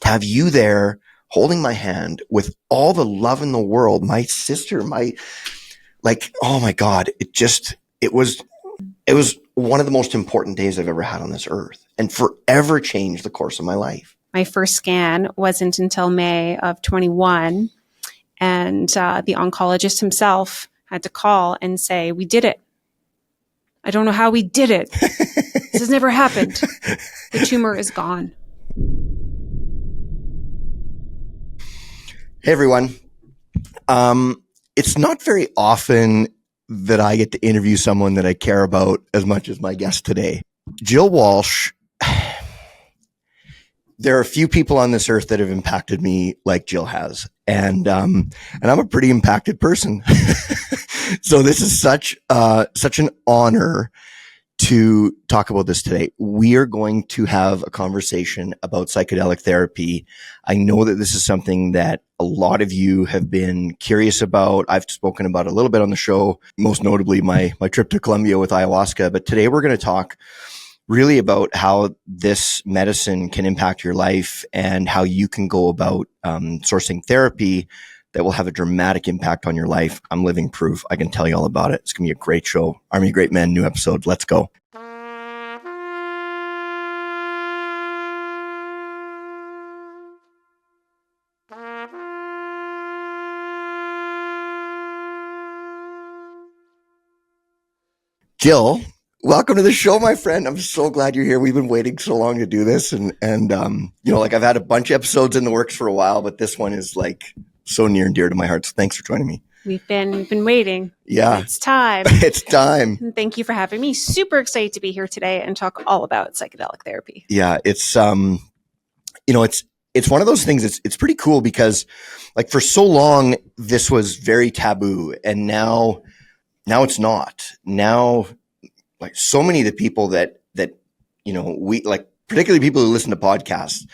to have you there holding my hand with all the love in the world, my sister, oh my God, it was one of the most important days I've ever had on this earth and forever changed the course of my life. My first scan wasn't until May of 21. And the oncologist himself had to call and say, we did it. I don't know how we did it. This has never happened. The tumor is gone. Hey, everyone. It's not very often that I get to interview someone that I care about as much as my guest today. Jill Walsh. There are a few people on this earth that have impacted me like Jill has. And I'm a pretty impacted person. So this is such an honor to talk about this today. We are going to have a conversation about psychedelic therapy. I know that this is something that a lot of you have been curious about. I've spoken about a little bit on the show, most notably my trip to Colombia with ayahuasca. But today we're going to talk really about how this medicine can impact your life and how you can go about sourcing therapy that will have a dramatic impact on your life. I'm living proof. I can tell you all about it. It's going to be a great show. Army of Great Men, new episode. Let's go. Jill, welcome to the show, my friend. I'm so glad you're here. We've been waiting so long to do this. And I've had a bunch of episodes in the works for a while, but this one is so near and dear to my heart. So thanks for joining me. We've been waiting. Yeah. It's time. It's time. And thank you for having me. Super excited to be here today and talk all about psychedelic therapy. Yeah. It's one of those things. It's pretty cool because for so long, this was very taboo. And now it's not. Now, so many of the people that we particularly people who listen to podcasts.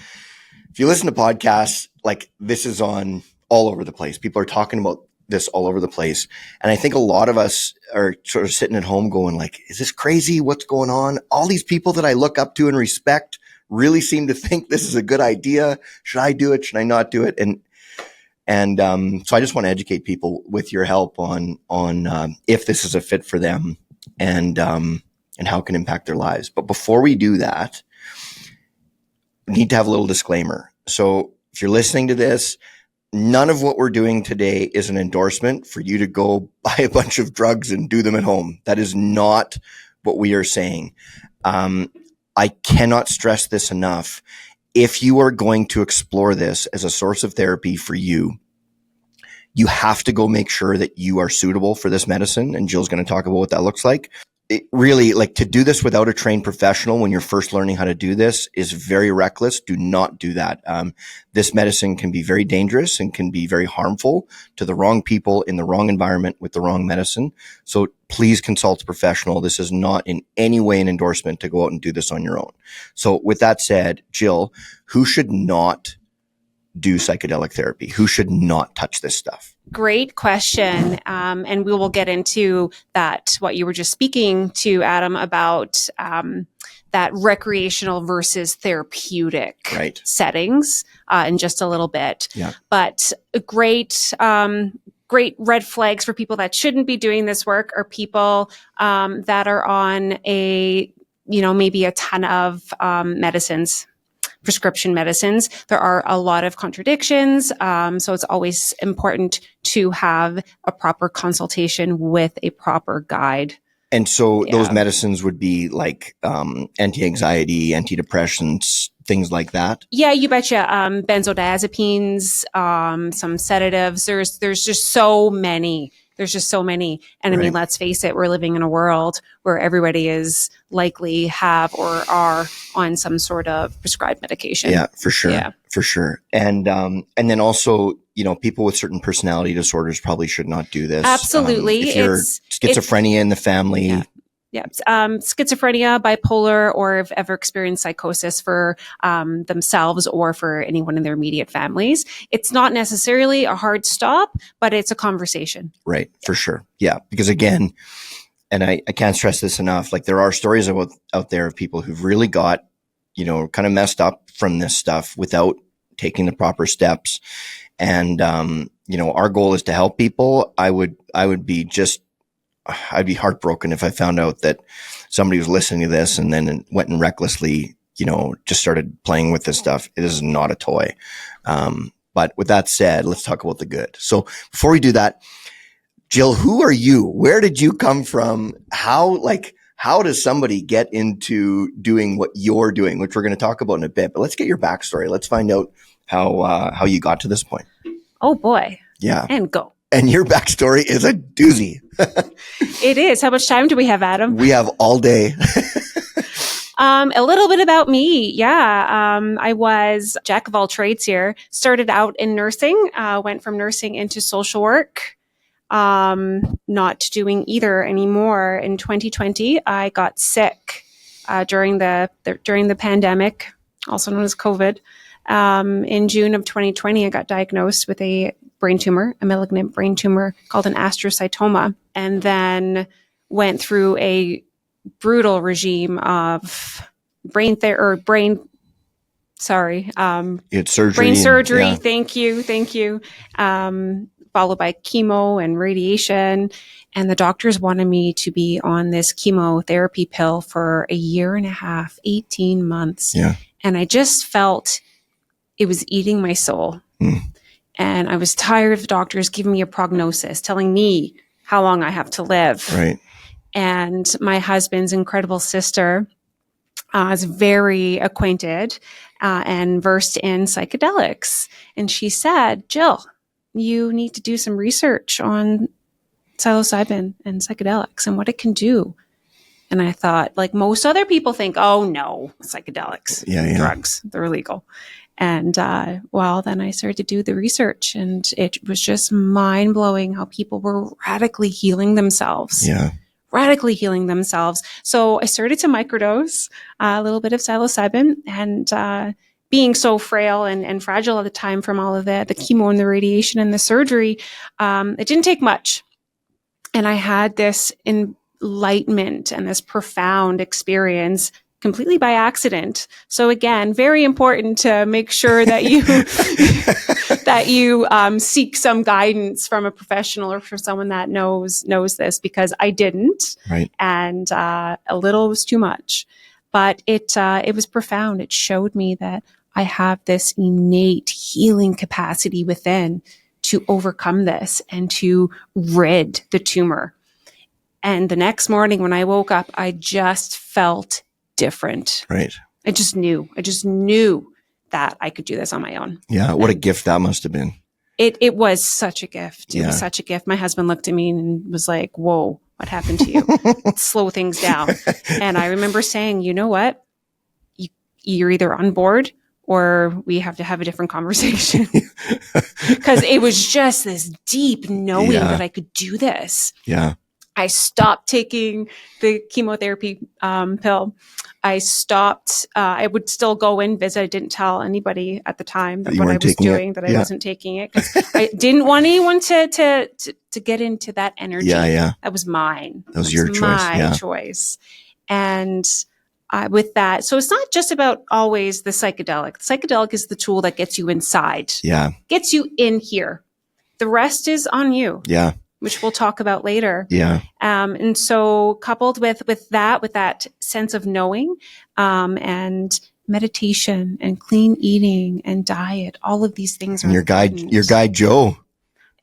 If you listen to podcasts, this is on all over the place. People are talking about this all over the place. And I think a lot of us are sort of sitting at home going is this crazy? What's going on? All these people that I look up to and respect really seem to think this is a good idea. Should I do it? Should I not do it? And so I just want to educate people with your help on if this is a fit for them and how it can impact their lives. But before we do that, we need to have a little disclaimer. So if you're listening to this, none of what we're doing today is an endorsement for you to go buy a bunch of drugs and do them at home. That is not what we are saying. I cannot stress this enough. If you are going to explore this as a source of therapy for you, you have to go make sure that you are suitable for this medicine. And Jill's going to talk about what that looks like. It really, to do this without a trained professional when you're first learning how to do this is very reckless. Do not do that. This medicine can be very dangerous and can be very harmful to the wrong people in the wrong environment with the wrong medicine. So please consult a professional. This is not in any way an endorsement to go out and do this on your own. So with that said, Jill, who should not do psychedelic therapy? Who should not touch this stuff? Great question. And we will get into that, what you were just speaking to, Adam, about that recreational versus therapeutic settings in just a little bit. Yeah. But great red flags for people that shouldn't be doing this work are people that are on maybe a ton of medicines. Prescription medicines. There are a lot of contradictions. So it's always important to have a proper consultation with a proper guide. And so those medicines would be anti-anxiety, antidepressants, things like that? Yeah, you betcha. Benzodiazepines, some sedatives. There's just so many. And I mean, let's face it, we're living in a world where everybody is likely have or are on some sort of prescribed medication. Yeah, for sure. Yeah. For sure. And then also, people with certain personality disorders probably should not do this. Absolutely. If you're schizophrenia in the family. Yeah. Yeah. Schizophrenia, bipolar, or have ever experienced psychosis for themselves or for anyone in their immediate families. It's not necessarily a hard stop, but it's a conversation. Right. For sure. Yeah. Because again, and I can't stress this enough, there are stories out there of people who've really got, kind of messed up from this stuff without taking the proper steps. And, our goal is to help people. I'd be heartbroken if I found out that somebody was listening to this and then went and recklessly, just started playing with this stuff. It is not a toy. But with that said, let's talk about the good. So before we do that, Jill, who are you? Where did you come from? How does somebody get into doing what you're doing, which we're going to talk about in a bit, but let's get your backstory. Let's find out how you got to this point. Oh boy. Yeah. And go. And your backstory is a doozy. It is. How much time do we have, Adam? We have all day. A little bit about me. Yeah. I was jack of all trades here. Started out in nursing, went from nursing into social work. Not doing either anymore. In 2020, I got sick during the pandemic, also known as COVID. In June of 2020, I got diagnosed with a brain tumor, a malignant brain tumor called an astrocytoma, and then went through a brutal regime of brain surgery. Brain surgery. Yeah. Thank you. Followed by chemo and radiation. And the doctors wanted me to be on this chemotherapy pill for a year and a half, 18 months. Yeah. And I just felt it was eating my soul. And I was tired of the doctors giving me a prognosis, telling me how long I have to live. Right. And my husband's incredible sister is very acquainted and versed in psychedelics. And she said, Jill, you need to do some research on psilocybin and psychedelics and what it can do. And I thought, like most other people think, oh no, psychedelics, drugs, they're illegal. And then I started to do the research, and it was just mind blowing how people were radically healing themselves. Yeah. Radically healing themselves. So I started to microdose a little bit of psilocybin, and being so frail and fragile at the time from all of the chemo and the radiation and the surgery, it didn't take much. And I had this enlightenment and this profound experience completely by accident. So again, very important to make sure that you that you seek some guidance from a professional or from someone that knows this, because I didn't, right. And a little was too much. But it was profound. It showed me that I have this innate healing capacity within to overcome this and to rid the tumor. And the next morning when I woke up, I just felt different. Right. I just knew that I could do this on my own. Yeah. What a gift that must have been. It was such a gift. It was such a gift. My husband looked at me and was like, whoa, what happened to you? Slow things down. And I remember saying, you know what? You're either on board or we have to have a different conversation. Because it was just this deep knowing that I could do this. Yeah. I stopped taking the chemotherapy pill. I stopped. I would still go and visit. I didn't tell anybody at the time that what I was doing, that I wasn't taking it, because I didn't want anyone to get into that energy. Yeah. That was mine. That was your choice. My choice. And with that, so it's not just about always the psychedelic. The psychedelic is the tool that gets you inside. Yeah. Gets you in here. The rest is on you. Yeah. Which we'll talk about later. Yeah. And so coupled with that sense of knowing, and meditation and clean eating and diet, all of these things are important. Your guy, Joe.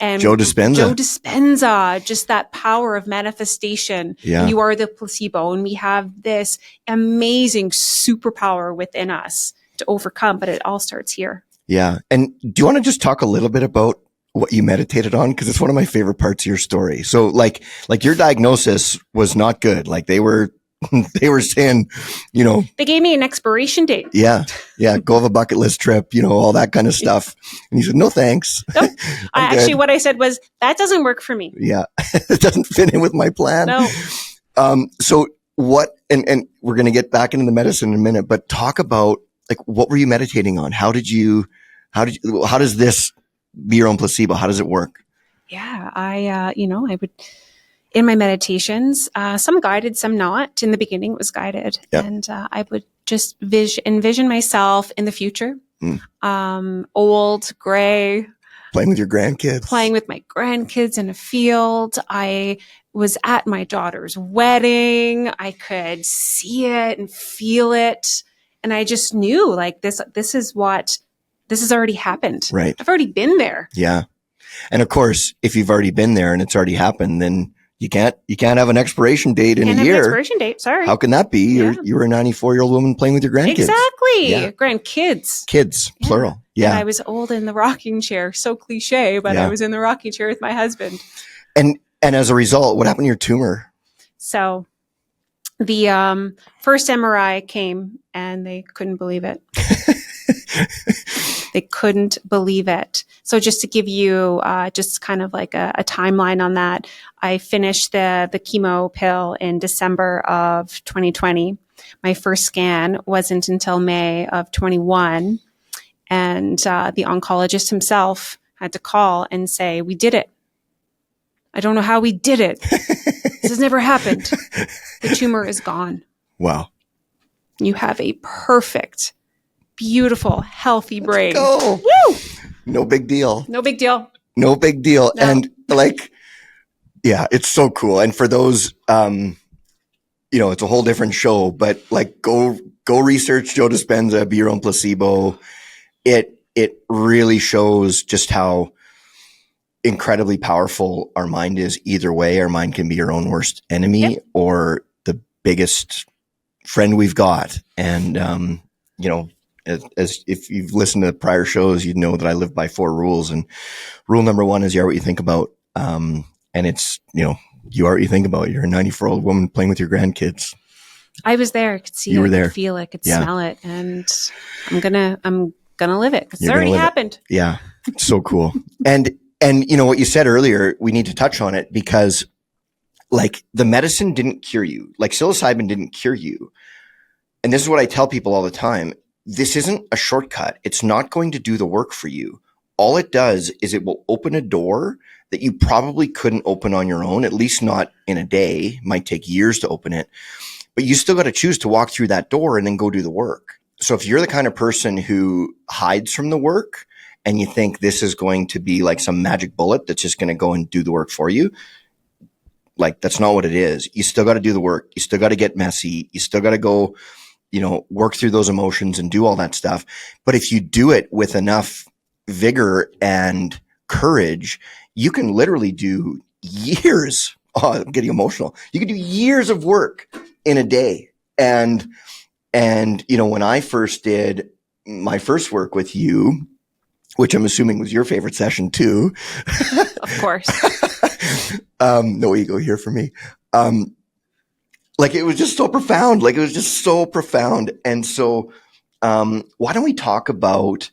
And Joe Dispenza, just that power of manifestation. Yeah. You are the placebo, and we have this amazing superpower within us to overcome, but it all starts here. Yeah. And do you want to just talk a little bit about what you meditated on? Because it's one of my favorite parts of your story. So like your diagnosis was not good. Like they were saying, they gave me an expiration date. Yeah. Go have a bucket list trip, all that kind of stuff. And you said, no, thanks. Nope. What I said was, that doesn't work for me. Yeah. It doesn't fit in with my plan. No. So what, and we're going to get back into the medicine in a minute, but talk about like, what were you meditating on? How does this be your own placebo? How does it work? Yeah, I would, in my meditations, some guided, some not. In the beginning, it was guided. Yep. And I would just envision myself in the future, Old, gray. Playing with your grandkids. Playing with my grandkids in a field. I was at my daughter's wedding. I could see it and feel it. And I just knew like this has already happened. Right. I've already been there. Yeah. And of course, if you've already been there and it's already happened, then you can't have an expiration date in a year. Can't have an expiration date. Sorry. How can that be? Yeah. You're a 94-year-old woman playing with your grandkids. Exactly. Yeah. Grandkids. Kids, plural. Yeah. And I was old in the rocking chair. So cliche, but I was in the rocking chair with my husband. And as a result, what happened to your tumor? So the first MRI came and they couldn't believe it. They couldn't believe it. So just to give you just kind of like a timeline on that, I finished the chemo pill in December of 2020. My first scan wasn't until May of 21. And the oncologist himself had to call and say, we did it. I don't know how we did it. This has never happened. The tumor is gone. Wow. You have a perfect, beautiful, healthy brain. Let's go. Woo! No big deal. No big deal. No big deal. No. And like, yeah, it's so cool. And for those, it's a whole different show, but like go research Joe Dispenza, Be Your Own Placebo. It really shows just how incredibly powerful our mind is. Either way, our mind can be our own worst enemy or the biggest friend we've got. And, as if you've listened to prior shows, you'd know that I live by 4 rules. And rule number 1 is you are what you think about. And it's, you are what you think about. You're a 94-year-old woman playing with your grandkids. I was there. I could see you it. Were there. I could feel it. I could smell it. And I'm gonna live it. It's already happened. Yeah. It's so cool. And what you said earlier, we need to touch on it because like the medicine didn't cure you. Like psilocybin didn't cure you. And this is what I tell people all the time. This isn't a shortcut. It's not going to do the work for you. All it does is it will open a door that you probably couldn't open on your own, at least not in a day. It might take years to open it, but you still got to choose to walk through that door and then go do the work. So if you're the kind of person who hides from the work and you think this is going to be like some magic bullet that's just going to go and do the work for you, like that's not what it is. You still got to do the work. You still got to get messy. You still got to go, work through those emotions and do all that stuff. But if you do it with enough vigor and courage, you can literally do years. Oh, I'm getting emotional. You can do years of work in a day. And when I first did my first work with you, which I'm assuming was your favorite session too. Of course. No ego here for me. Like it was just so profound. And so, why don't we talk about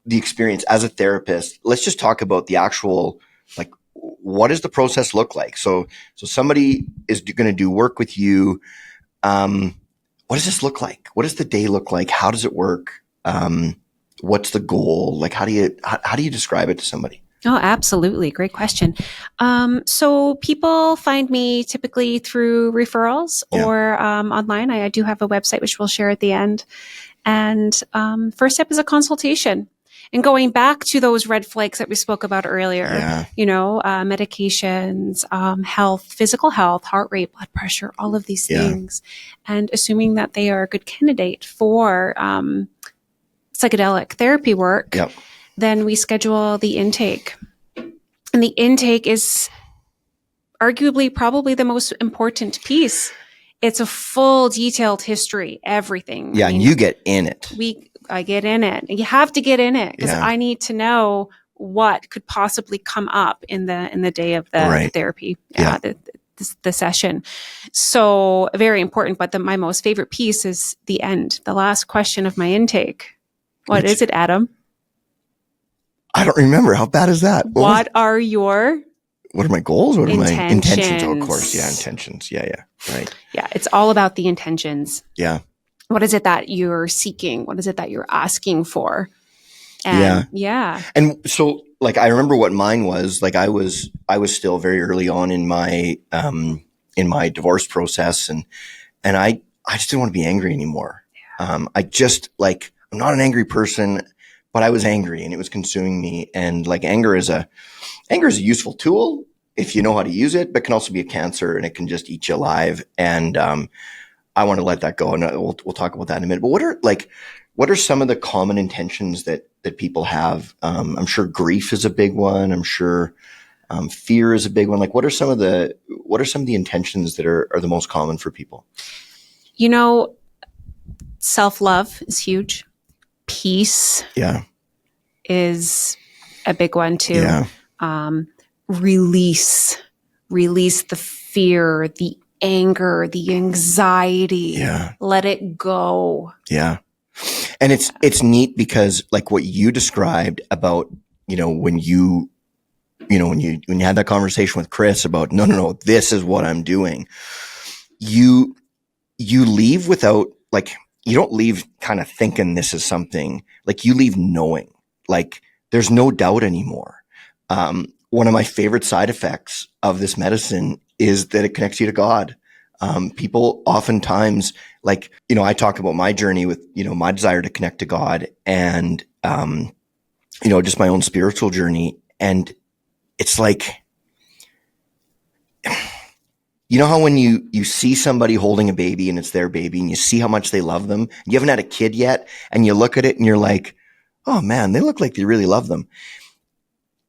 the experience as a therapist? Let's just talk about the actual, like, what does the process look like? So somebody is going to do work with you. What does this look like? What does the day look like? How does it work? What's the goal? Like, how do you describe it to somebody? Oh, absolutely. Great question. So people find me typically through referrals or online. I do have a website, which we'll share at the end. And first step is a consultation. And going back to those red flags that we spoke about earlier, medications, health, physical health, heart rate, blood pressure, all of these things, and assuming that they are a good candidate for psychedelic therapy work, then we schedule the intake. And the intake is arguably probably the most important piece. It's a full detailed history, everything. Yeah, and you get in it. I get in it. You have to get in it because I need to know what could possibly come up in the day of the therapy, the session. So very important. But my most favorite piece is the end, the last question of my intake. What is it, Adam? I don't remember. How bad is that? What are my goals? What are my intentions? Oh, of intentions? course. Yeah. Intentions. Yeah. Right. Yeah. It's all about the intentions. Yeah. What is it that you're seeking? What is it that you're asking for? And, And so like, I remember what mine was. Like I was still very early on in my divorce process and I just didn't want to be angry anymore. I'm I'm not an angry person, but I was angry and it was consuming me. And like anger is a useful tool if you know how to use it, but can also be a cancer and it can just eat you alive. And I want to let that go. And we'll talk about that in a minute. But what are some of the common intentions that people have? I'm sure grief is a big one. I'm sure fear is a big one. Like what are some of the intentions that are the most common for people? You know, self-love is huge. Peace is a big one too. Yeah. Release the fear, the anger, the anxiety. Yeah. Let it go. Yeah. And it's neat because like what you described about, when you had that conversation with Chris about, no, this is what I'm doing. You leave without like, you don't leave kind of thinking this is something, like you leave knowing, like there's no doubt anymore. One of my favorite side effects of this medicine is that it connects you to God. People oftentimes like, I talk about my journey with, my desire to connect to God and, just my own spiritual journey. And it's like, you know how when you see somebody holding a baby and it's their baby and you see how much they love them, you haven't had a kid yet and you look at it and you're like, oh man, they look like they really love them.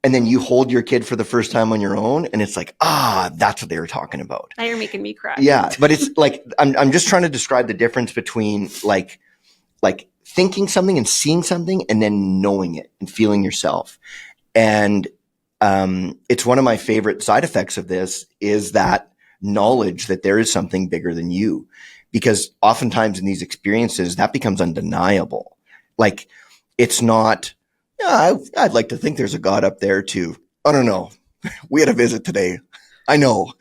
And then you hold your kid for the first time on your own and it's like, that's what they were talking about. Now you're making me cry. Yeah. But it's like, I'm just trying to describe the difference between like thinking something and seeing something and then knowing it and feeling yourself. And, it's one of my favorite side effects of this is that knowledge that there is something bigger than you, because oftentimes in these experiences that becomes undeniable. Like it's not, I'd like to think there's a God up there too. I don't know. We had a visit today. I know.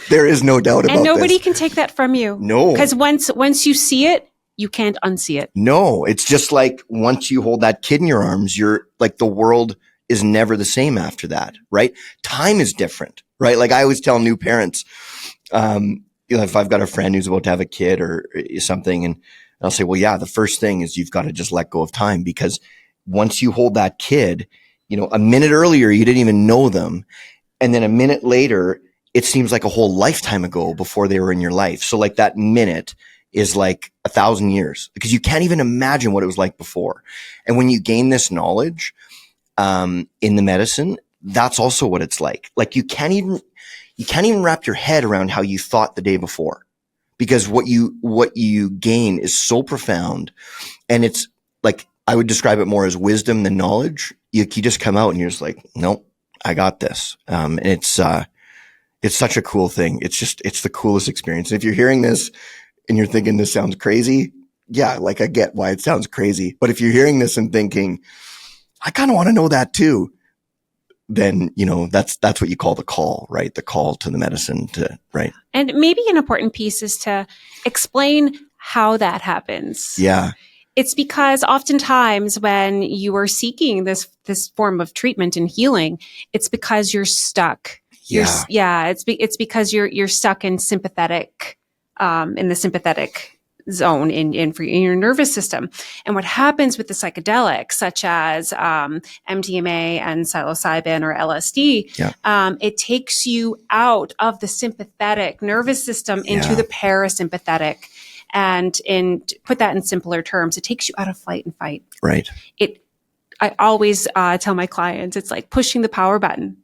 There is no doubt about this. And nobody can take that from you. No. Because once you see it, you can't unsee it. No, it's just like once you hold that kid in your arms, you're like the world is never the same after that, right? Time is different, right? Like I always tell new parents, if I've got a friend who's about to have a kid or something, and I'll say, well, yeah, the first thing is you've got to just let go of time, because once you hold that kid, a minute earlier, you didn't even know them. And then a minute later, it seems like a whole lifetime ago before they were in your life. So like that minute is like 1,000 years because you can't even imagine what it was like before. And when you gain this knowledge, in the medicine, that's also what it's like. Like you can't even wrap your head around how you thought the day before, because what you gain is so profound. And it's like, I would describe it more as wisdom than knowledge. You just come out and you're just like, nope, I got this. And it's such a cool thing. It's the coolest experience. And if you're hearing this and you're thinking this sounds crazy, yeah, like I get why it sounds crazy. But if you're hearing this and thinking, I kind of want to know that too, then, that's what you call the call, right? The call to the medicine right. And maybe an important piece is to explain how that happens. Yeah. It's because oftentimes when you are seeking this form of treatment and healing, it's because you're stuck. Yeah. It's because you're stuck in sympathetic, in the sympathetic zone in your nervous system. And what happens with the psychedelics, such as MDMA and psilocybin or LSD, it takes you out of the sympathetic nervous system into the parasympathetic. And put that in simpler terms, it takes you out of flight and fight. Right. I always tell my clients, it's like pushing the power button.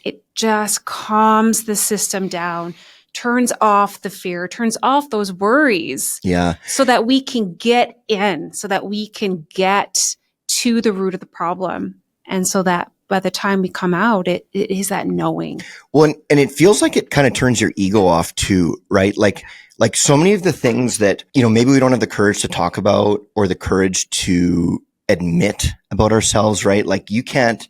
It just calms the system down, turns off the fear, turns off those worries. Yeah. So that we can get in, so that we can get to the root of the problem. And so that by the time we come out, it is that knowing. Well, and it feels like it kind of turns your ego off too, right? Like so many of the things that, maybe we don't have the courage to talk about or the courage to admit about ourselves, right? Like you can't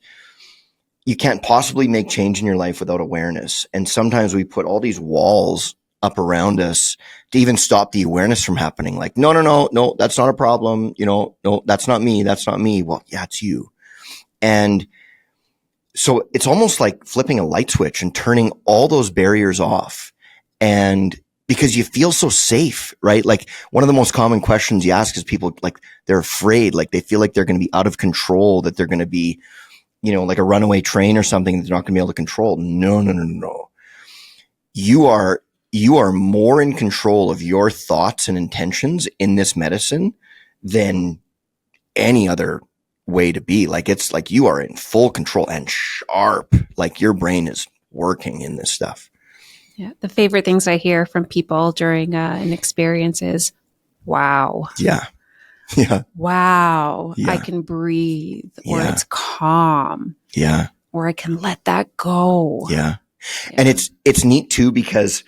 possibly make change in your life without awareness. And sometimes we put all these walls up around us to even stop the awareness from happening. Like, no, that's not a problem. No, that's not me. That's not me. Well, yeah, it's you. And so it's almost like flipping a light switch and turning all those barriers off. And because you feel so safe, right? Like one of the most common questions you ask is people like they're afraid, like they feel like they're going to be out of control, that they're going to be, like a runaway train or something that they're not going to be able to control. No. You are more in control of your thoughts and intentions in this medicine than any other way to be. Like it's like you are in full control and sharp, like your brain is working in this stuff. Yeah. The favorite things I hear from people during an experience is, wow. Yeah. Wow. Yeah. I can breathe, or Yeah. it's calm. Yeah. Or I can let that go. Yeah. And it's neat too, because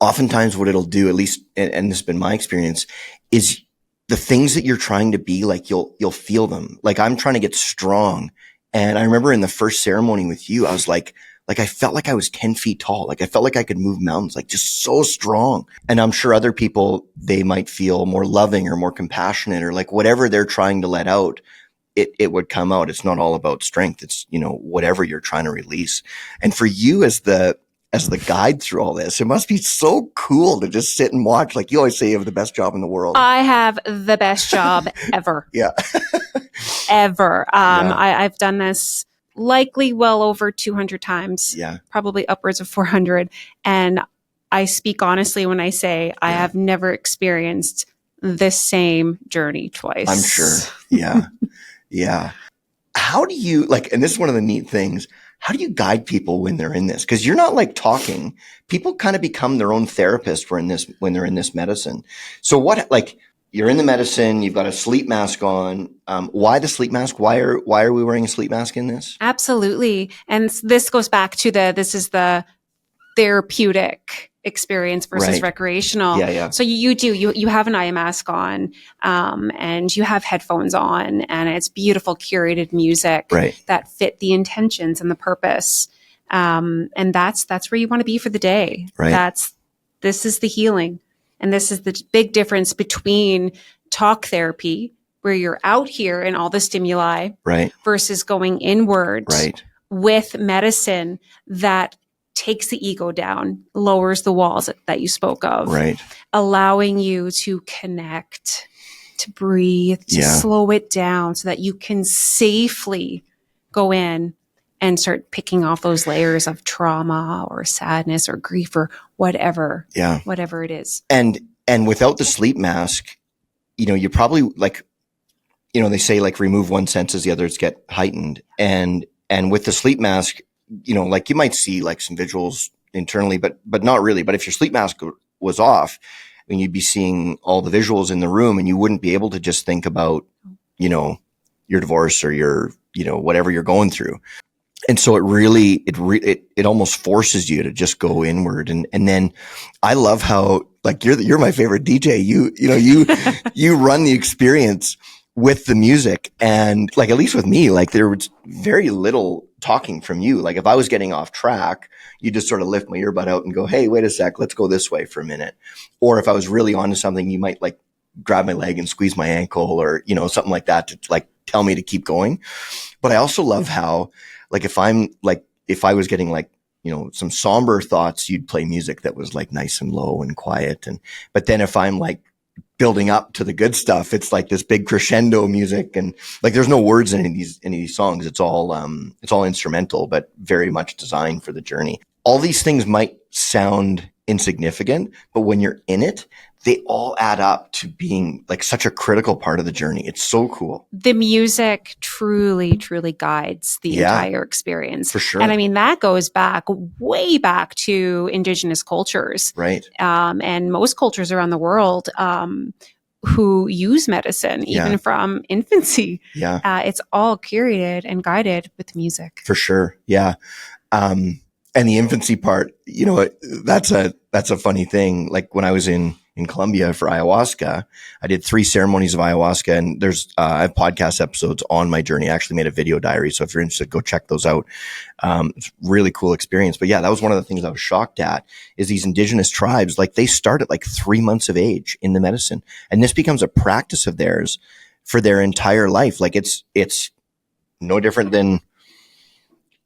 oftentimes what it'll do, at least, and this has been my experience, is the things that you're trying to be, like you'll feel them. Like I'm trying to get strong. And I remember in the first ceremony with you, I was like I felt like I was 10 feet tall. Like I felt like I could move mountains, like just so strong. And I'm sure other people, they might feel more loving or more compassionate, or like whatever they're trying to let out, it would come out. It's not all about strength. It's, whatever you're trying to release. And for you as the guide through all this, it must be so cool to just sit and watch. Like you always say, you have the best job in the world. I have the best job ever. Yeah. Ever. I've done this likely well over 200 times. Yeah. Probably upwards of 400. And I speak honestly when I say I have never experienced the same journey twice. I'm sure. Yeah. Yeah. How do you and this is one of the neat things, how do you guide people when they're in this? Because you're not like talking. People kind of become their own therapist when they're in this medicine. So what, you're in the medicine, you've got a sleep mask on. Why the sleep mask? Why are we wearing a sleep mask in this? Absolutely. And this goes back to this is the therapeutic experience versus recreational. Yeah. So you have an eye mask on, and you have headphones on, and it's beautiful curated music that fit the intentions and the purpose. And that's where you want to be for the day. Right. This is the healing. And this is the big difference between talk therapy, where you're out here in all the stimuli, versus going inward with medicine that takes the ego down, lowers the walls that you spoke of, allowing you to connect, to breathe, to slow it down so that you can safely go in and start picking off those layers of trauma or sadness or grief or whatever it is. And without the sleep mask, you probably they say remove one senses, the others get heightened. And with the sleep mask, you might see some visuals internally, but not really. But if your sleep mask was off, then you'd be seeing all the visuals in the room, and you wouldn't be able to just think about, your divorce or your, whatever you're going through. And so it almost forces you to just go inward. And then I love how you're my favorite DJ. You run the experience with the music, and at least with me, there was very little talking from you. If I was getting off track, you just sort of lift my earbud out and go, hey, wait a sec, let's go this way for a minute. Or if I was really onto something, you might grab my leg and squeeze my ankle, or, something like that to tell me to keep going. But I also love how, if I was getting some somber thoughts, you'd play music that was nice and low and quiet. But then if I'm building up to the good stuff, it's this big crescendo music, and there's no words in any of these songs. It's all instrumental, but very much designed for the journey. All these things might sound insignificant, but when you're in it, they all add up to being such a critical part of the journey. It's so cool. The music truly, truly guides the entire experience. For sure. And I mean, that goes way back to Indigenous cultures. Right. And most cultures around the world, who use medicine, even from infancy. Yeah. It's all curated and guided with music. For sure. Yeah. And the infancy part, that's a funny thing. When I was in Colombia for ayahuasca, I did 3 ceremonies of ayahuasca, and I have podcast episodes on my journey. I actually made a video diary. So if you're interested, go check those out. It's a really cool experience. But yeah, that was one of the things I was shocked at, is these indigenous tribes, they start at 3 months of age in the medicine. And this becomes a practice of theirs for their entire life. It's no different than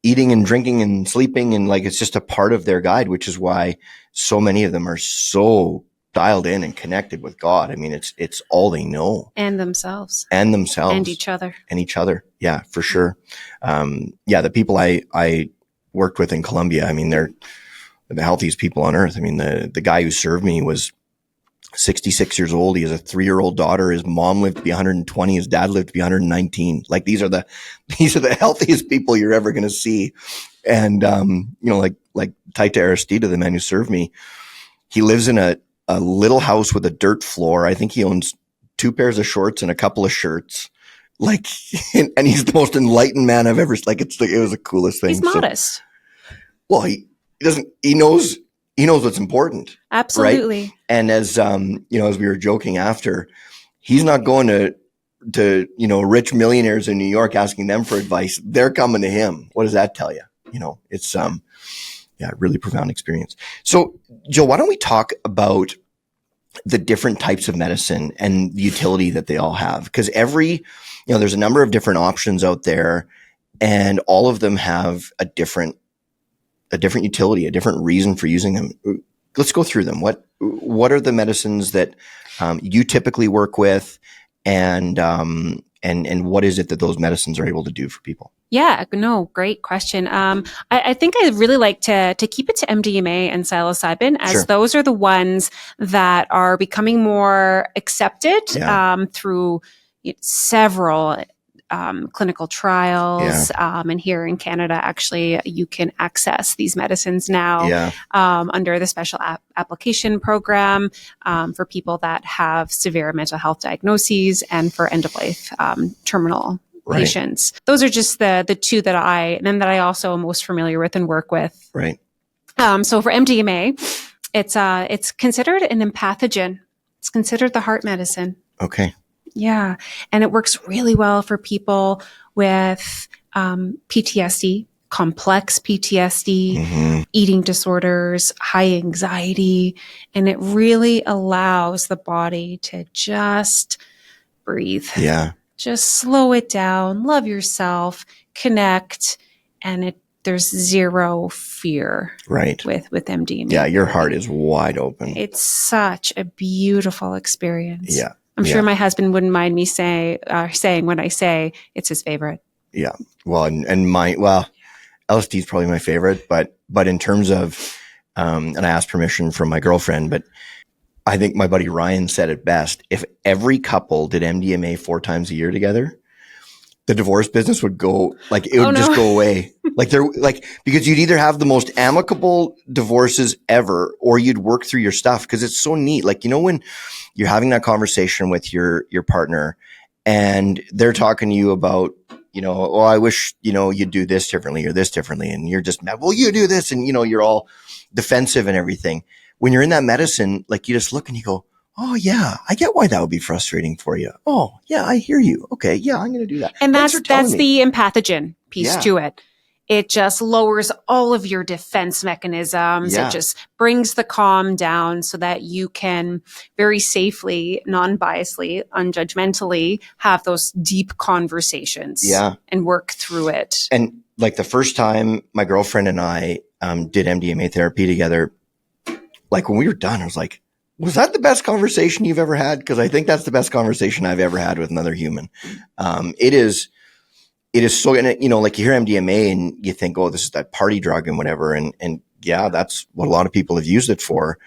eating and drinking and sleeping, and it's just a part of their guide, which is why so many of them are so dialed in and connected with God. I mean, it's all they know. And themselves. And themselves. And each other. And each other. Yeah, for sure. The people I worked with in Colombia, I mean, they're the healthiest people on earth. I mean, the guy who served me was 66 years old. He has a 3-year-old daughter. His mom lived to be 120. His dad lived to be 119. Like these are the healthiest people you're ever going to see. And, like Taita Aristida, the man who served me, he lives in a little house with a dirt floor. I think he owns 2 pairs of shorts and a couple of shirts. Like, and he's the most enlightened man I've ever, like, it was the coolest thing. He's modest. Well, he knows what's important. Absolutely. Right? And as, as we were joking after, he's not going to rich millionaires in New York asking them for advice. They're coming to him. What does that tell you? It's, really profound experience. So Jill, why don't we talk about the different types of medicine and the utility that they all have? Because there's a number of different options out there, and all of them have a different utility, a different reason for using them. Let's go through them. What are the medicines that you typically work with, and what is it that those medicines are able to do for people? Yeah, no, great question. I think I'd really like to keep it to MDMA and psilocybin, as those are the ones that are becoming more accepted through several clinical trials. And here in Canada, actually, you can access these medicines now under the special application program for people that have severe mental health diagnoses and for end-of-life terminal patients. Those are just the two that I also am most familiar with and work with. Right. So for MDMA, it's considered an empathogen. It's considered the heart medicine. Okay. Yeah. And it works really well for people with PTSD, complex PTSD, eating disorders, high anxiety. And it really allows the body to just breathe. Yeah. Just slow it down, love yourself, connect, and there's zero fear with MDMA. Yeah, your heart is wide open. It's such a beautiful experience. Yeah. I'm sure my husband wouldn't mind me saying when I say it's his favorite. Yeah. Well, and LSD is probably my favorite, but in terms of, and I asked permission from my girlfriend, but I think my buddy Ryan said it best. If every couple did MDMA 4 times a year together, the divorce business would go, just go away. Because you'd either have the most amicable divorces ever, or you'd work through your stuff. Cause it's so neat. When you're having that conversation with your partner and they're talking to you about, I wish, you'd do this differently or this differently. And you're just, well, you do this. And, you're all defensive and everything. When you're in that medicine, you just look and you go, oh yeah, I get why that would be frustrating for you. Oh yeah, I hear you. Okay. Yeah, I'm going to do that. And that's the empathogen piece to it. It just lowers all of your defense mechanisms. It just brings the calm down so that you can very safely, non-biasedly, unjudgmentally have those deep conversations and work through it. And the first time my girlfriend and I did MDMA therapy together, when we were done, I was like, was that the best conversation you've ever had? Because I think that's the best conversation I've ever had with another human. It is so, and you hear MDMA and you think, oh, this is that party drug and whatever. And yeah, that's what a lot of people have used it for.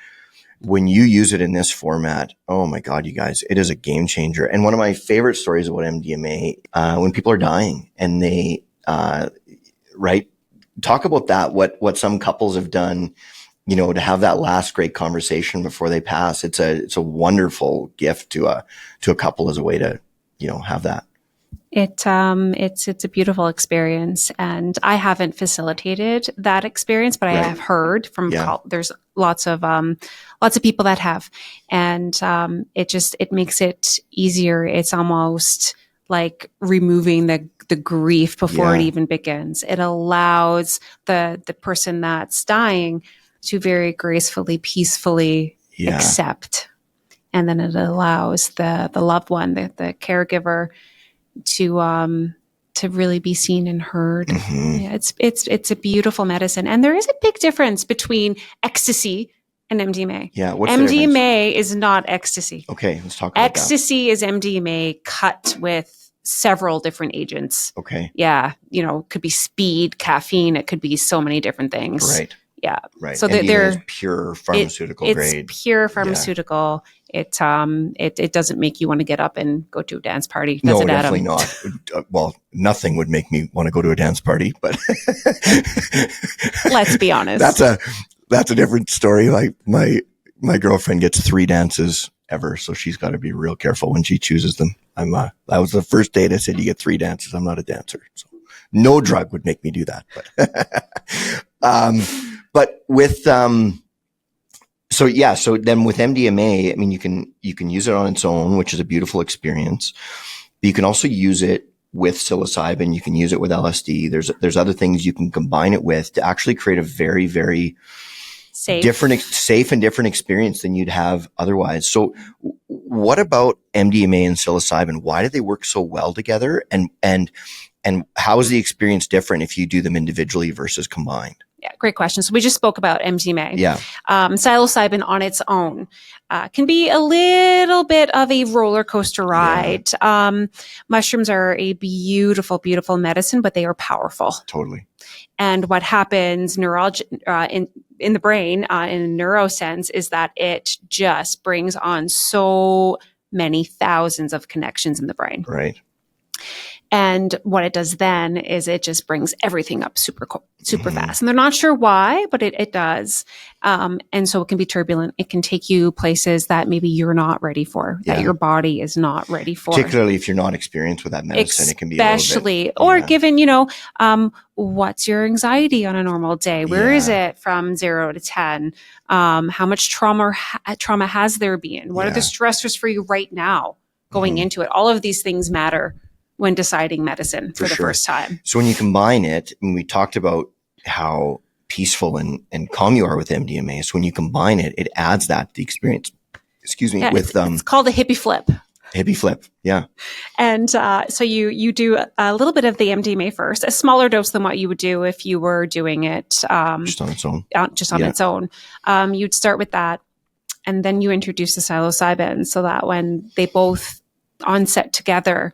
When you use it in this format, oh my God, you guys, it is a game changer. And one of my favorite stories about MDMA, when people are dying and they, talk about that, what some couples have done, to have that last great conversation before they pass. It's a wonderful gift to a couple as a way to, have that. It's a beautiful experience, and I haven't facilitated that experience, but I have heard from there's lots of people that have, and it makes it easier. It's almost like removing the grief before it even begins. It allows the person that's dying to very gracefully, peacefully accept. And then it allows the loved one, the caregiver, to really be seen and heard. Yeah, it's a beautiful medicine. And there is a big difference between ecstasy and MDMA. Yeah. What's the difference? MDMA is not ecstasy. Okay, let's talk about Ecstasy is MDMA cut with several different agents. Okay. Yeah. Could be speed, caffeine. It could be so many different things. Right. Yeah. Right. So MDMA is pure pharmaceutical grade. It's pure pharmaceutical. Yeah. It doesn't make you want to get up and go to a dance party. No, definitely not. Well, nothing would make me want to go to a dance party, but let's be honest. That's a different story. Like my girlfriend gets 3 dances ever, so she's got to be real careful when she chooses them. That was the first date I said you get 3 dances. I'm not a dancer, so no drug would make me do that. But with so then with MDMA, I mean, you can use it on its own, which is a beautiful experience. But you can also use it with psilocybin. You can use it with LSD. There's other things you can combine it with to actually create a very, very safe and different experience than you'd have otherwise. So what about MDMA and psilocybin? Why do they work so well together? And how is the experience different if you do them individually versus combined? Yeah, great question. So we just spoke about MDMA. Yeah. Psilocybin on its own can be a little bit of a roller coaster ride. Yeah. Mushrooms are a beautiful, beautiful medicine, but they are powerful. Totally. And what happens in the brain, in a neuro sense, is that it just brings on so many thousands of connections in the brain. Right. And what it does then is it just brings everything up super fast. And they're not sure why, but it does. And so it can be turbulent. It can take you places that maybe you're not ready for, that your body is not ready for. Particularly if you're not experienced with that medicine, it can be especially, or given, what's your anxiety on a normal day? Where is it from 0 to 10? How much trauma has there been? What are the stressors for you right now going into it? All of these things matter when deciding medicine for the first time. So when you combine it, and we talked about how peaceful and calm you are with MDMA. So when you combine it, it adds that to the experience. Excuse me. It's called a hippie flip. Hippie flip. Yeah. And so you do a little bit of the MDMA first, a smaller dose than what you would do if you were doing it just on its own. Its own. You'd start with that, and then you introduce the psilocybin so that when they both onset together,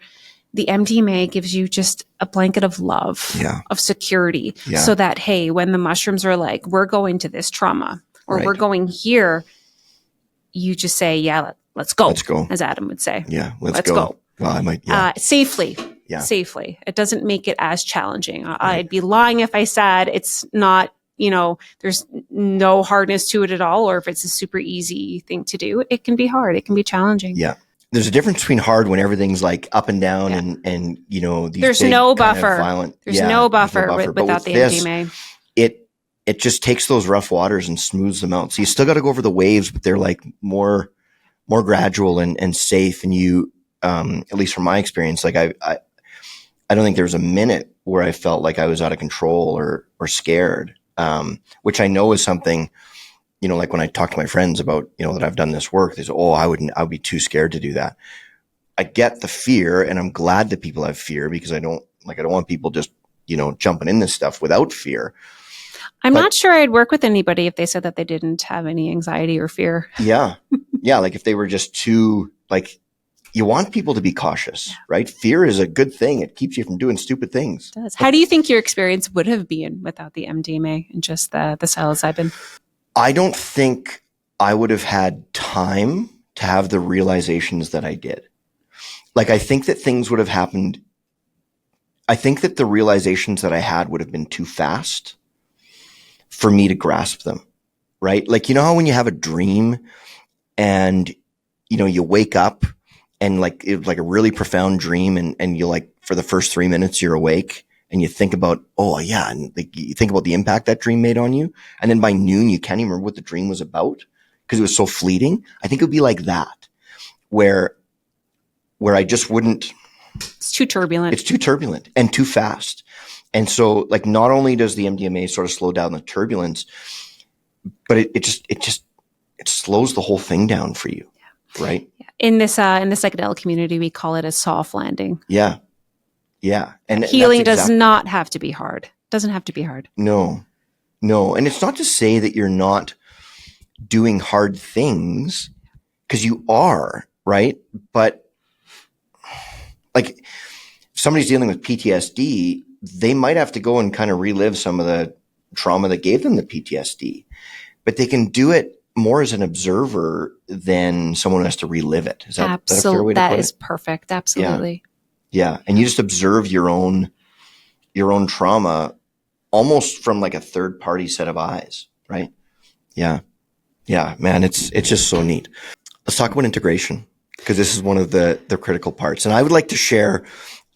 the MDMA gives you just a blanket of love, of security, so that, hey, when the mushrooms are like, we're going to this trauma or we're going here, you just say, let's go. Let's go. As Adam would say. Yeah, let's go. Well, I might, safely. Yeah. Safely. It doesn't make it as challenging. I'd be lying if I said it's not, there's no hardness to it at all, or if it's a super easy thing to do. It can be hard. It can be challenging. Yeah. There's a difference between hard when everything's like up and down and these there's no buffer. There's no buffer without the MDMA. It just takes those rough waters and smooths them out. So you still got to go over the waves, but they're like more gradual and safe. And you, at least from my experience, like I don't think there was a minute where I felt like I was out of control or scared, which I know is something. Like when I talk to my friends about, that I've done this work, they say, I would be too scared to do that. I get the fear, and I'm glad that people have fear because I don't want people just, jumping in this stuff without fear. I'm not sure I'd work with anybody if they said that they didn't have any anxiety or fear. Yeah. Yeah. Like if they were just too, like, you want people to be cautious, right? Fear is a good thing. It keeps you from doing stupid things. It does. How do you think your experience would have been without the MDMA and just the psilocybin? I don't think I would have had time to have the realizations that I did. Like, I think that things would have happened. I think that the realizations that I had would have been too fast for me to grasp them, right? Like, how when you have a dream and, you wake up and like, it was like a really profound dream and you like, for the first 3 minutes, you're awake. And you think about, and you think about the impact that dream made on you. And then by noon, you can't even remember what the dream was about because it was so fleeting. I think it would be like that, where I just wouldn't. It's too turbulent. It's too turbulent and too fast. And so, like, not only does the MDMA sort of slow down the turbulence, but it slows the whole thing down for you, right? Yeah. In the psychedelic community, we call it a soft landing. Yeah. Yeah. And healing does not have to be hard. Doesn't have to be hard. No. And it's not to say that you're not doing hard things, because you are, right? But like if somebody's dealing with PTSD, they might have to go and kind of relive some of the trauma that gave them the PTSD, but they can do it more as an observer than someone who has to relive it. Is that a fair way to put it? That is perfect. Absolutely. Yeah. And you just observe your own trauma almost from like a third party set of eyes, right? Yeah. Yeah, man, it's just so neat. Let's talk about integration, because this is one of the critical parts. And I would like to share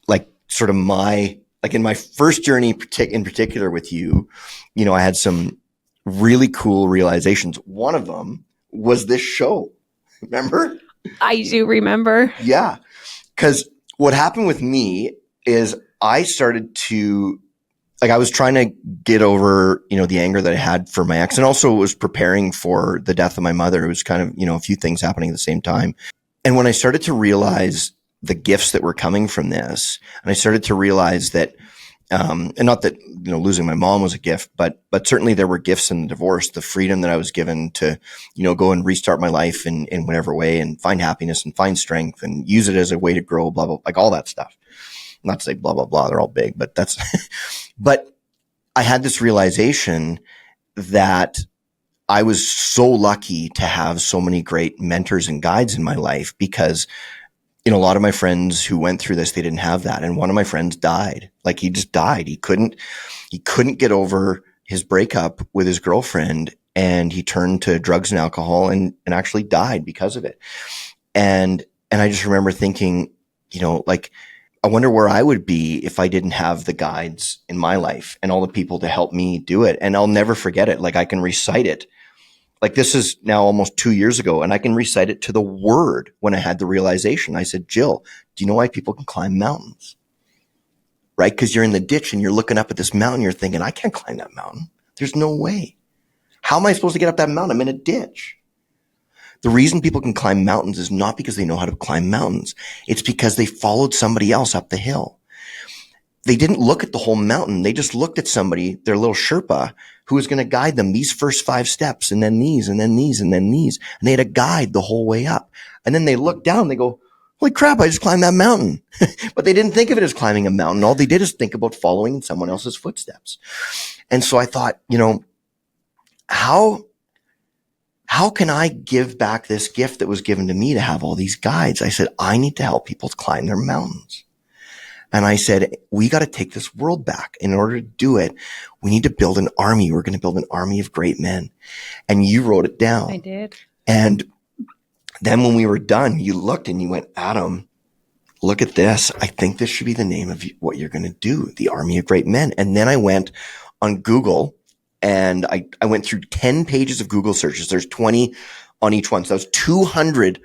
like sort of in my first journey in particular with you, I had some really cool realizations. One of them was this show. Remember? I do remember. Yeah. Because what happened with me is I started to, I was trying to get over, the anger that I had for my ex, and also was preparing for the death of my mother. It was kind of, a few things happening at the same time. And when I started to realize the gifts that were coming from this, and I started to realize that, and not that, losing my mom was a gift, but certainly there were gifts in the divorce, the freedom that I was given to, go and restart my life in whatever way and find happiness and find strength and use it as a way to grow, blah, blah, like all that stuff. Not to say blah, blah, blah. They're all big, but but I had this realization that I was so lucky to have so many great mentors and guides in my life, because, a lot of my friends who went through this, they didn't have that. And one of my friends died. Like, he just died. He couldn't get over his breakup with his girlfriend, and he turned to drugs and alcohol and actually died because of it. And I just remember thinking, I wonder where I would be if I didn't have the guides in my life and all the people to help me do it. And I'll never forget it. Like, I can recite it. Like, this is now almost 2 years ago, and I can recite it to the word when I had the realization. I said, Jill, do you know why people can climb mountains? Right? Because you're in the ditch and you're looking up at this mountain. You're thinking, I can't climb that mountain. There's no way. How am I supposed to get up that mountain? I'm in a ditch. The reason people can climb mountains is not because they know how to climb mountains. It's because they followed somebody else up the hill. They didn't look at the whole mountain. They just looked at somebody, their little Sherpa, who was going to guide them these first 5 steps, and then these, and then these, and then these. And they had a guide the whole way up. And then they look down, they go, holy crap, I just climbed that mountain. But they didn't think of it as climbing a mountain. All they did is think about following in someone else's footsteps. And so I thought, how can I give back this gift that was given to me to have all these guides? I said, I need to help people climb their mountains. And I said, we got to take this world back. In order to do it, we need to build an army. We're going to build an army of great men. And you wrote it down. I did. And then when we were done, you looked and you went, Adam, look at this. I think this should be the name of what you're going to do, the Army of Great Men. And then I went on Google, and I went through 10 pages of Google searches. There's 20 on each one. So that was 200.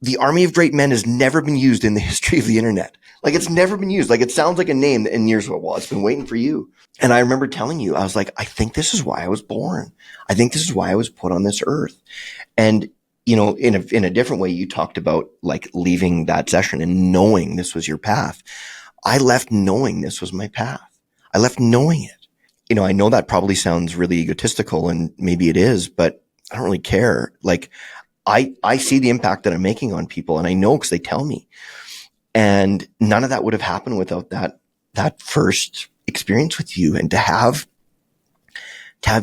The Army of Great Men has never been used in the history of the internet. Like, it's never been used. Like, it sounds like a name in years ago. Well, it's been waiting for you. And I remember telling you, I was like, I think this is why I was born. I think this is why I was put on this earth. And, in a different way, you talked about like leaving that session and knowing this was your path. I left knowing this was my path. I left knowing it. I know that probably sounds really egotistical, and maybe it is, but I don't really care. Like, I see the impact that I'm making on people, and I know because they tell me. And none of that would have happened without that first experience with you. And to have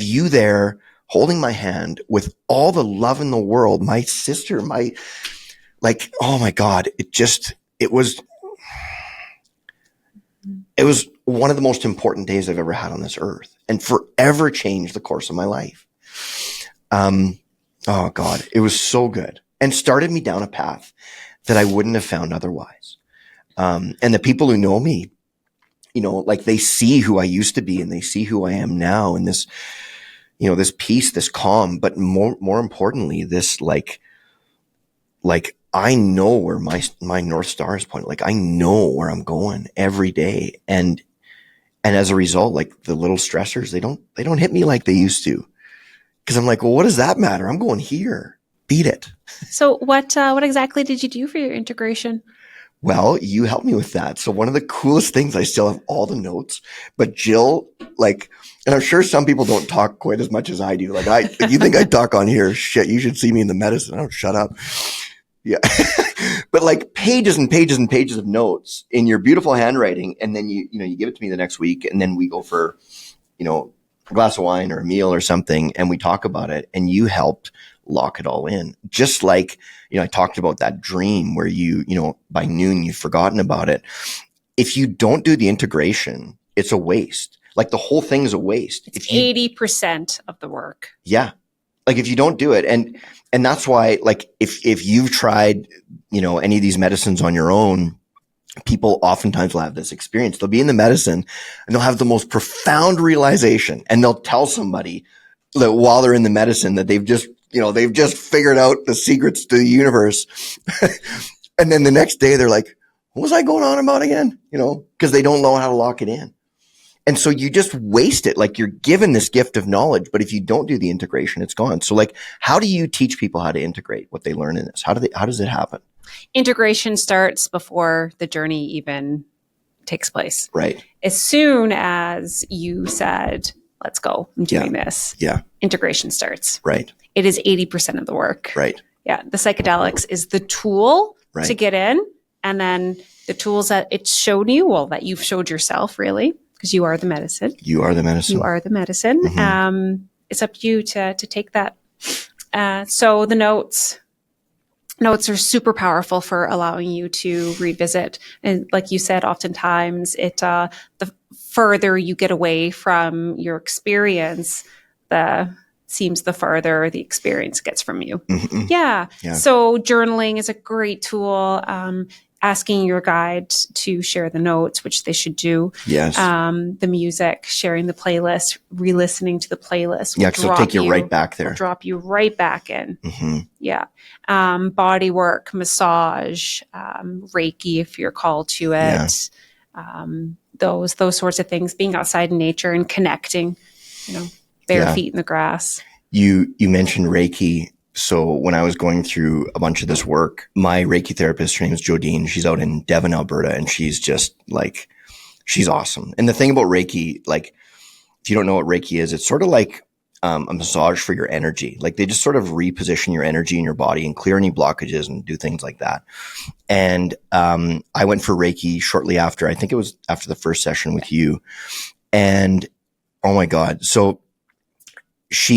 you there holding my hand with all the love in the world, my sister, oh my God, it was one of the most important days I've ever had on this earth, and forever changed the course of my life. Oh God, it was so good, and started me down a path that I wouldn't have found otherwise. And the people who know me, like, they see who I used to be, and they see who I am now, and this, this peace, this calm, but more importantly, this like I know where my North Star is pointing. Like, I know where I'm going every day. And as a result, like, the little stressors, they don't hit me like they used to. Cause I'm like, well, what does that matter? I'm going here. Beat it. So what exactly did you do for your integration? Well, you helped me with that. So one of the coolest things, I still have all the notes, but Jill, like, and I'm sure some people don't talk quite as much as I do. Like you think I talk on here? Shit, you should see me in the medicine. I don't shut up. Yeah. But like pages and pages and pages of notes in your beautiful handwriting. And then you give it to me the next week, and then we go for, a glass of wine or a meal or something, and we talk about it, and you helped lock it all in. Just like, I talked about that dream where by noon you've forgotten about it. If you don't do the integration, it's a waste. Like the whole thing is a waste. It's 80% of the work. Yeah. Like if you don't do it, and that's why, like, if you've tried, any of these medicines on your own, people oftentimes will have this experience. They'll be in the medicine and they'll have the most profound realization, and they'll tell somebody that while they're in the medicine that they've just figured out the secrets to the universe. And then the next day they're like, what was I going on about again? Because they don't know how to lock it in. And so you just waste it. Like, you're given this gift of knowledge, but if you don't do the integration, it's gone. So like, how do you teach people how to integrate what they learn in this? How does it happen? Integration starts before the journey even takes place. Right. As soon as you said, let's go, I'm doing this. Yeah. Integration starts. Right. It is 80% of the work. Right. Yeah. The psychedelics is the tool right. to get in. And then the tools that it's shown you, that you've showed yourself, really, because you are the medicine. You are the medicine. You are the medicine. Mm-hmm. It's up to you to take that. So the notes are super powerful for allowing you to revisit. And like you said, oftentimes the further you get away from your experience, the farther the experience gets from you. Mm-hmm. Yeah. So journaling is a great tool. Asking your guide to share the notes, which they should do. Yes. The music, sharing the playlist, re-listening to the playlist. Yeah, because it'll take you right back there. Drop you right back in. Mm-hmm. Yeah. Body work, massage, Reiki if you're called to it. Yeah. Those sorts of things. Being outside in nature and connecting, bare feet in the grass. You mentioned Reiki. So when I was going through a bunch of this work, my Reiki therapist, her name is Jodine. She's out in Devon, Alberta, and she's just like, she's awesome. And the thing about Reiki, like, if you don't know what Reiki is, it's sort of like a massage for your energy. Like, they just sort of reposition your energy in your body and clear any blockages and do things like that. And I went for Reiki shortly after. I think it was after the first session with you. And oh my God. So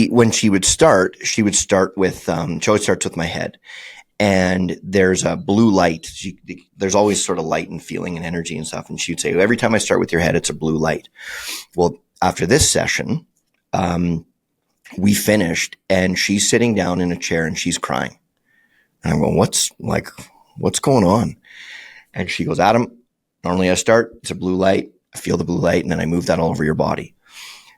when she would start with, she always starts with my head, and there's a blue light. There's always sort of light and feeling and energy and stuff. And she would say, every time I start with your head, it's a blue light. Well, after this session, we finished, and she's sitting down in a chair and she's crying. And I'm going, what's going on? And she goes, Adam, normally I start, it's a blue light. I feel the blue light, and then I move that all over your body.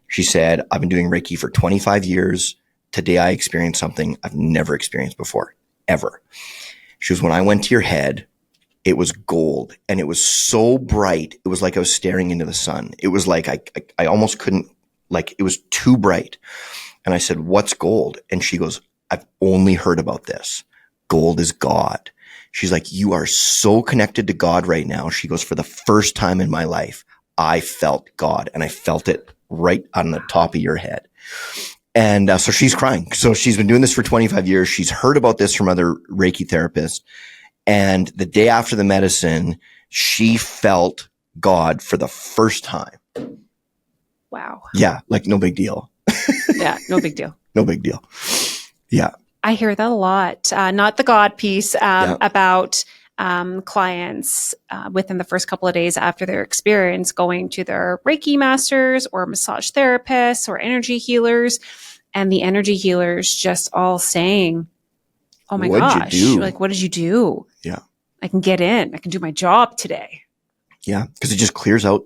She said, I've been doing Reiki for 25 years. Today I experienced something I've never experienced before, ever. She was, when I went to your head, it was gold, and it was so bright. It was like I was staring into the sun. It was like I almost couldn't, like, it was too bright. And I said, what's gold? And she goes, I've only heard about this. Gold is God. She's like, you are so connected to God right now. She goes, for the first time in my life, I felt God, and I felt it right on the top of your head. And so she's crying. So she's been doing this for 25 years. She's heard about this from other Reiki therapists. And the day after the medicine, she felt God for the first time. Wow. Yeah. Like, no big deal. Yeah. No big deal. No big deal. Yeah. I hear that a lot. Not the God piece, about clients within the first couple of days after their experience going to their Reiki masters or massage therapists or energy healers, and the energy healers just all saying, oh my gosh, like, what did you do? Yeah. I can get in. I can do my job today. Yeah. Because it just clears away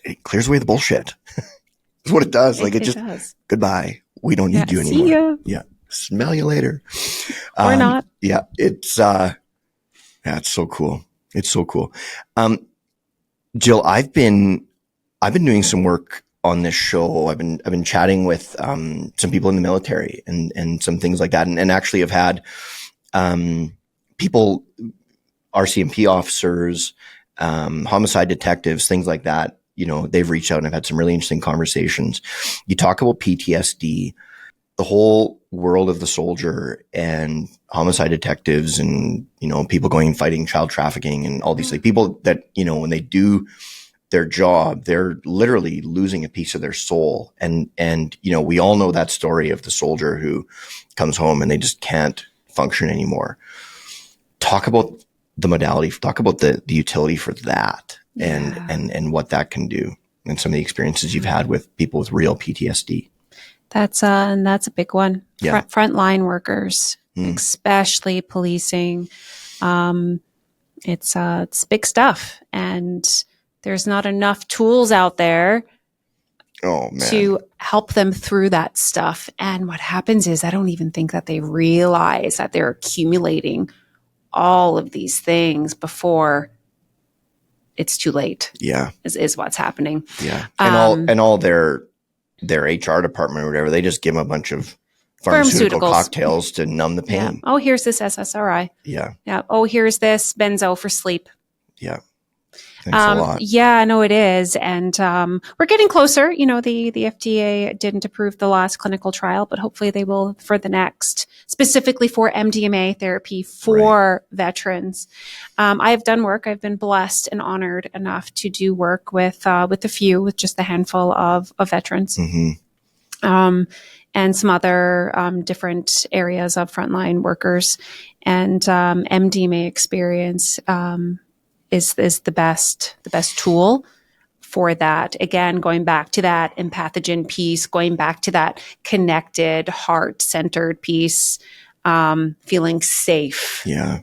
the bullshit. That's what it does. Like, it just does. Goodbye. We don't need you anymore. See ya. Yeah. Smell you later. Or not. Yeah. It's so cool. It's so cool. Jill, I've been doing some work on this show. I've been chatting with some people in the military and some things like that, and actually have had people RCMP officers, homicide detectives, things like that. They've reached out and I've had some really interesting conversations. You talk about PTSD, the whole world of the soldier and homicide detectives and, people going and fighting child trafficking and all these people that, when they do their job, they're literally losing a piece of their soul. And, we all know that story of the soldier who comes home and they just can't function anymore. Talk about the modality, talk about the utility for that and what that can do and some of the experiences you've had with people with real PTSD. That's a big one. Yeah. Frontline workers, especially policing. It's big stuff, and there's not enough tools out there to help them through that stuff. And what happens is I don't even think that they realize that they're accumulating all of these things before it's too late. Yeah. Is what's happening. Yeah. And all their HR department or whatever, they just give them a bunch of pharmaceutical cocktails to numb the pain. Yeah. Oh, here's this SSRI. Yeah. Yeah. Oh, here's this benzo for sleep. Yeah. Thanks a lot. Yeah, no, it is. And we're getting closer. The FDA didn't approve the last clinical trial, but hopefully they will for the next, specifically for MDMA therapy for veterans. I have done work. I've been blessed and honored enough to do work with just a handful of veterans. Mm-hmm. And some other different areas of frontline workers. And MDMA experience is the best tool for that. Again, going back to that empathogen piece, going back to that connected, heart-centered piece, feeling safe. Yeah.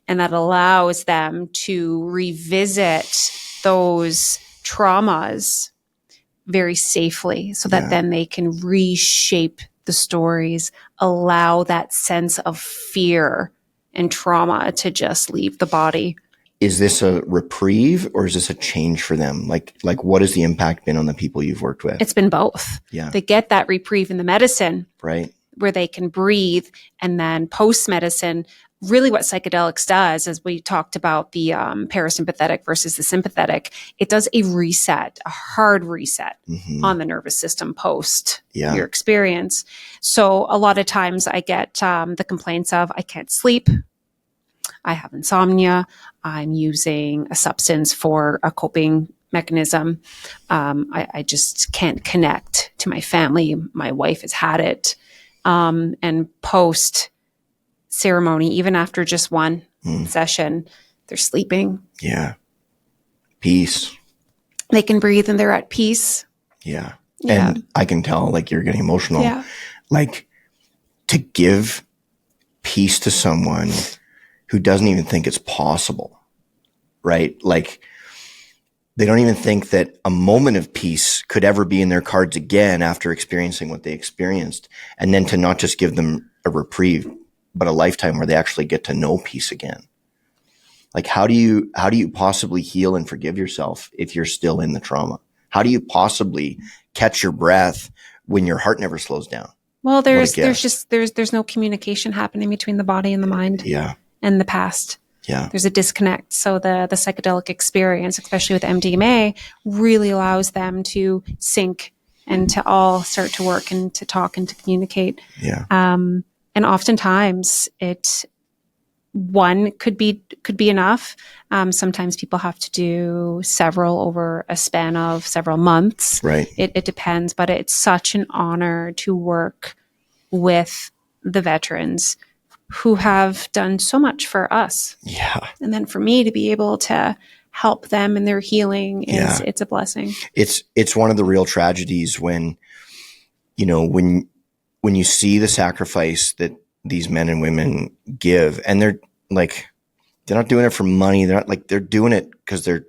And that allows them to revisit those traumas very safely so that then they can reshape the stories, allow that sense of fear and trauma to just leave the body. Is this a reprieve or is this a change for them? Like what has the impact been on the people you've worked with? It's been both. Yeah. They get that reprieve in the medicine. Right. Where they can breathe, and then post-medicine, really what psychedelics does, as we talked about the parasympathetic versus the sympathetic, it does a reset, a hard reset on the nervous system post your experience. So a lot of times I get the complaints of, I can't sleep, I have insomnia, I'm using a substance for a coping mechanism, I just can't connect to my family, my wife has had it. And post ceremony, even after just one session, they're sleeping. Yeah. Peace. They can breathe and they're at peace. Yeah. And I can tell you're getting emotional. Yeah. To give peace to someone who doesn't even think it's possible, right? They don't even think that a moment of peace could ever be in their cards again after experiencing what they experienced. And then to not just give them a reprieve, but a lifetime where they actually get to know peace again. How do you possibly heal and forgive yourself if you're still in the trauma? How do you possibly catch your breath when your heart never slows down? Well, there's no communication happening between the body and the mind. Yeah. And the past. Yeah. There's a disconnect. So the psychedelic experience, especially with MDMA, really allows them to sync and to all start to work and to talk and to communicate. Yeah. And oftentimes one could be enough. Sometimes people have to do several over a span of several months. Right. It depends, but it's such an honor to work with the veterans who have done so much for us. Yeah. And then for me to be able to help them in their healing it's a blessing. It's one of the real tragedies when you see the sacrifice that these men and women give, and they're not doing it for money. They're doing it because they're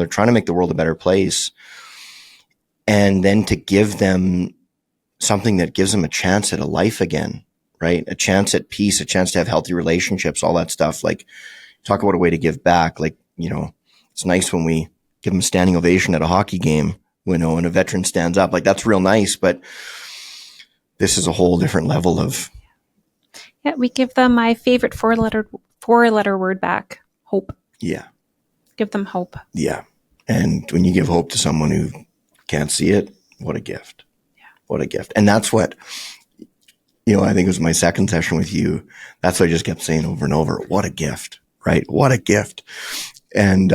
trying to make the world a better place. And then to give them something that gives them a chance at a life again, right? A chance at peace, a chance to have healthy relationships, all that stuff. Talk about a way to give back. It's nice when we give them a standing ovation at a hockey game, when a veteran stands up. That's real nice, but this is a whole different level of. Yeah, we give them my favorite four-letter word back: hope. Yeah. Give them hope. Yeah. And when you give hope to someone who can't see it, what a gift. Yeah. What a gift. And that's what, I think it was my second session with you. That's what I just kept saying over and over. What a gift, right? What a gift. And,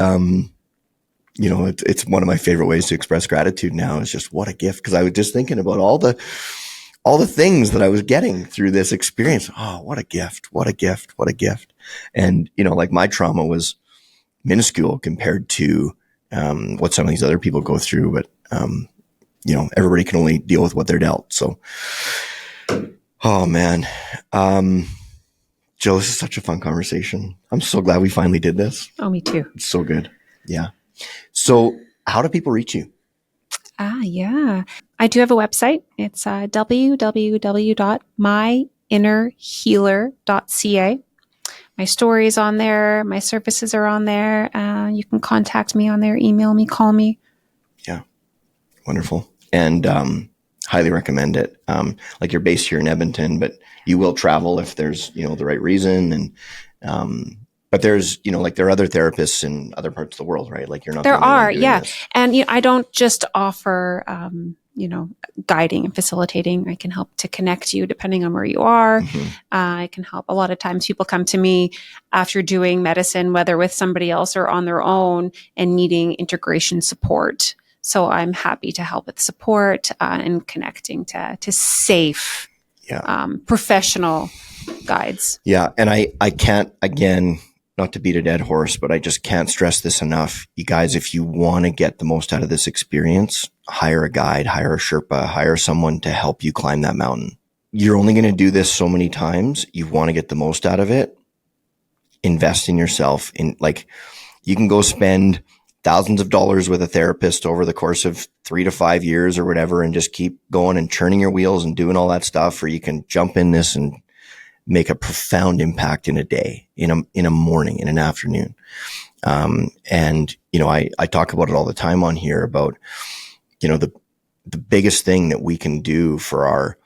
it's one of my favorite ways to express gratitude now is just what a gift. Cause I was just thinking about all the things that I was getting through this experience. Oh, what a gift. What a gift. What a gift. And, like my trauma was minuscule compared to, what some of these other people go through. But, everybody can only deal with what they're dealt. So, oh man. Jill, this is such a fun conversation. I'm so glad we finally did this. Oh, me too. It's so good. Yeah. So how do people reach you? Yeah. I do have a website. It's www.myinnerhealer.ca. My story's on there. My services are on there. You can contact me on there, email me, call me. Yeah. Wonderful. And highly recommend it. Like you're based here in Edmonton, but you will travel if there's, the right reason. And but there's, like there are other therapists in other parts of the world, right? Like you're not. There the only one are, doing yeah. this. And I don't just offer, guiding and facilitating. I can help to connect you depending on where you are. Mm-hmm. I can help. A lot of times people come to me after doing medicine, whether with somebody else or on their own, and needing integration support. So I'm happy to help with support and connecting to safe, professional guides. Yeah. And I can't, again, not to beat a dead horse, but I just can't stress this enough. You guys, if you want to get the most out of this experience, hire a guide, hire a Sherpa, hire someone to help you climb that mountain. You're only going to do this so many times. You want to get the most out of it. Invest in yourself. You can go spend thousands of dollars with a therapist over the course of 3 to 5 years or whatever, and just keep going and churning your wheels and doing all that stuff. Or you can jump in this and make a profound impact in a day, in a morning, in an afternoon. I talk about it all the time on here about, the biggest thing that we can do for our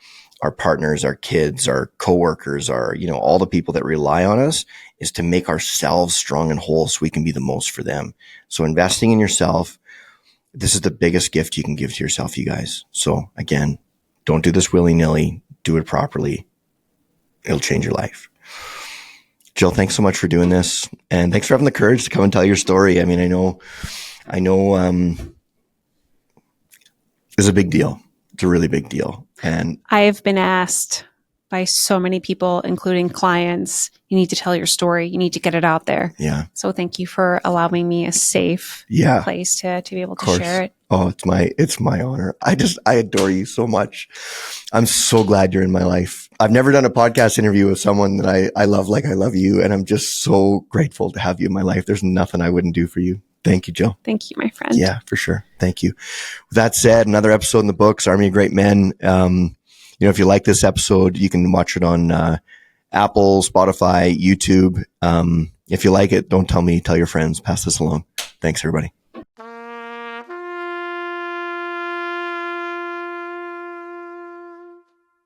partners, our kids, our coworkers, all the people that rely on us is to make ourselves strong and whole so we can be the most for them. So investing in yourself, this is the biggest gift you can give to yourself, you guys. So again, don't do this willy-nilly, do it properly. It'll change your life. Jill, thanks so much for doing this. And thanks for having the courage to come and tell your story. I mean, I know, it's a big deal. It's a really big deal. And I have been asked by so many people, including clients, you need to tell your story. You need to get it out there. Yeah. So thank you for allowing me a safe place to be able to share it. Oh, it's my honor. I adore you so much. I'm so glad you're in my life. I've never done a podcast interview with someone that I love like I love you. And I'm just so grateful to have you in my life. There's nothing I wouldn't do for you. Thank you, Jill. Thank you, my friend. Yeah, for sure. Thank you. With that said, another episode in the books, Army of Great Men. If you like this episode, you can watch it on Apple, Spotify, YouTube. If you like it, don't tell me, tell your friends, pass this along. Thanks, everybody.